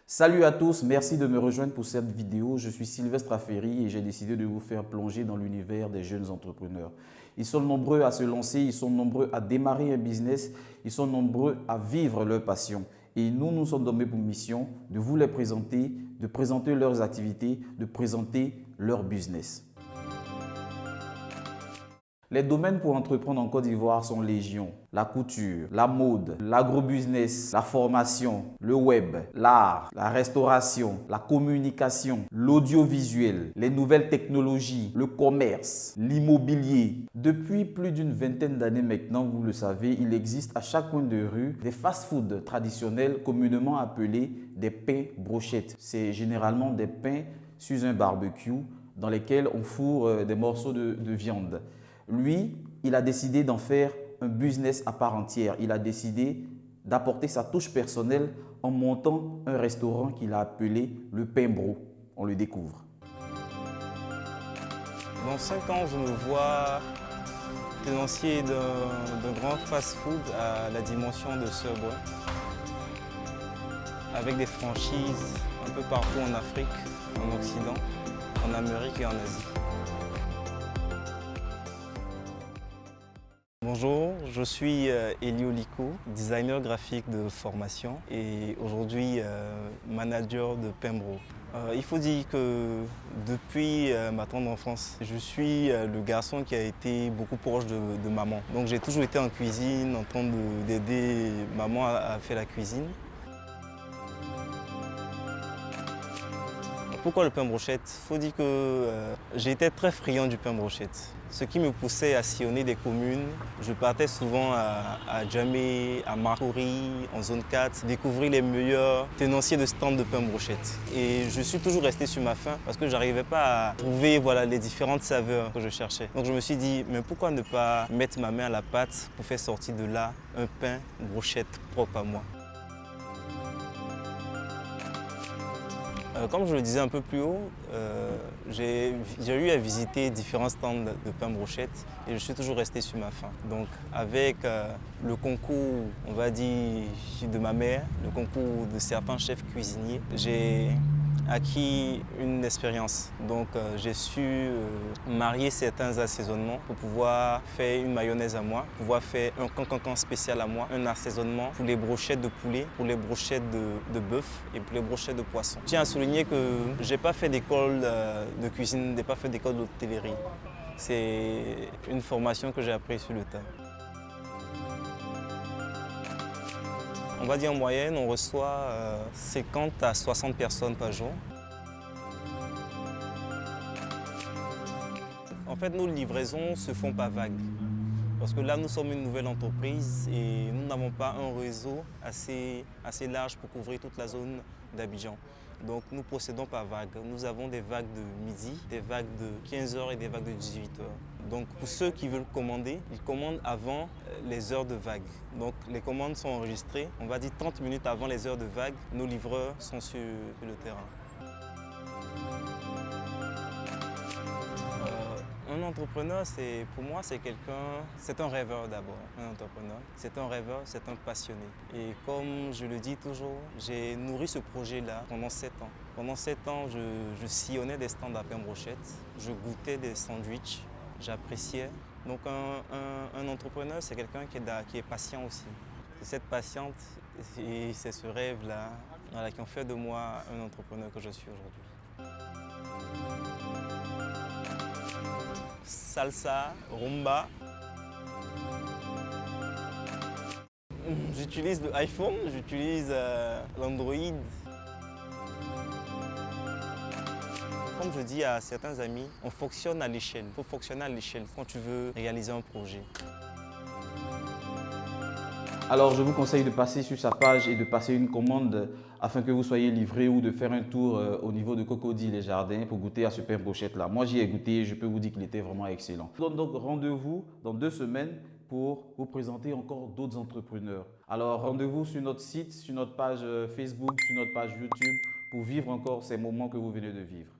Salut à tous, merci de me rejoindre pour cette vidéo. Je suis Sylvestre Affery et j'ai décidé de vous faire plonger dans l'univers des jeunes entrepreneurs. Ils sont nombreux à se lancer, ils sont nombreux à démarrer un business, ils sont nombreux à vivre leur passion. Et nous, nous sommes donnés pour mission de vous les présenter, de présenter leurs activités, de présenter leur business. Les domaines pour entreprendre en Côte d'Ivoire sont légion. La couture, la mode, l'agrobusiness, la formation, le web, l'art, la restauration, la communication, l'audiovisuel, les nouvelles technologies, le commerce, l'immobilier. Depuis plus d'une vingtaine d'années maintenant, vous le savez, il existe à chaque coin de rue des fast-foods traditionnels communément appelés des pains brochettes. C'est généralement des pains sur un barbecue dans lesquels on fourre des morceaux de viande. Lui, il a décidé d'en faire un business à part entière. Il a décidé d'apporter sa touche personnelle en montant un restaurant qu'il a appelé le Pain Bro. On le découvre. Dans 5 ans, je me vois tenancier d'un grand fast-food à la dimension de Subway, avec des franchises un peu partout en Afrique, en Occident, en Amérique et en Asie. Bonjour, je suis Elio Lico, designer graphique de formation et aujourd'hui manager de Pain Bro. Il faut dire que depuis ma tendre enfance, je suis le garçon qui a été beaucoup proche de maman. Donc j'ai toujours été en cuisine, en train d'aider maman à faire la cuisine. Pourquoi le pain brochette? Il faut dire que j'étais très friand du pain brochette. Ce qui me poussait à sillonner des communes. Je partais souvent à Djamé, à Marcory, en zone 4, découvrir les meilleurs tenanciers de stands de pain brochette. Et je suis toujours resté sur ma faim parce que je n'arrivais pas à trouver les différentes saveurs que je cherchais. Donc je me suis dit, mais pourquoi ne pas mettre ma main à la pâte pour faire sortir de là un pain brochette propre à moi? Comme je le disais un peu plus haut, j'ai eu à visiter différents stands de pain brochette et je suis toujours resté sur ma faim. Donc avec le concours, on va dire, de ma mère, le concours de certains chefs cuisiniers, j'ai acquis une expérience. Donc j'ai su marier certains assaisonnements pour pouvoir faire une mayonnaise à moi, pouvoir faire un cancan spécial à moi, un assaisonnement pour les brochettes de poulet, pour les brochettes de bœuf et pour les brochettes de poisson. Je tiens à souligner que je n'ai pas fait d'école de cuisine, je n'ai pas fait d'école d'hôtellerie. C'est une formation que j'ai apprise sur le tas. On va dire en moyenne, on reçoit 50 à 60 personnes par jour. En fait, nos livraisons se font par vagues. Parce que là, nous sommes une nouvelle entreprise et nous n'avons pas un réseau assez large pour couvrir toute la zone d'Abidjan. Donc nous procédons par vagues. Nous avons des vagues de midi, des vagues de 15 h et des vagues de 18 h. Donc pour ceux qui veulent commander, ils commandent avant les heures de vague. Donc les commandes sont enregistrées, on va dire 30 minutes avant les heures de vague, nos livreurs sont sur le terrain. Un entrepreneur, pour moi, c'est un rêveur d'abord, un entrepreneur. C'est un rêveur, c'est un passionné. Et comme je le dis toujours, j'ai nourri ce projet-là pendant 7 ans. Pendant 7 ans, je sillonnais des stands à pain brochette, je goûtais des sandwichs, j'appréciais. Donc un entrepreneur, c'est quelqu'un qui est patient aussi. C'est cette patience et c'est ce rêve-là qui ont fait de moi un entrepreneur que je suis aujourd'hui. Salsa, rumba. J'utilise l'iPhone, j'utilise l'Android. Comme je dis à certains amis, on fonctionne à l'échelle. Il faut fonctionner à l'échelle quand tu veux réaliser un projet. Alors, je vous conseille de passer sur sa page et de passer une commande afin que vous soyez livré ou de faire un tour au niveau de Cocody les Jardins pour goûter à ce pain brochette là. Moi, j'y ai goûté et je peux vous dire qu'il était vraiment excellent. Donc rendez-vous dans 2 semaines pour vous présenter encore d'autres entrepreneurs. Alors, rendez-vous sur notre site, sur notre page Facebook, sur notre page YouTube pour vivre encore ces moments que vous venez de vivre.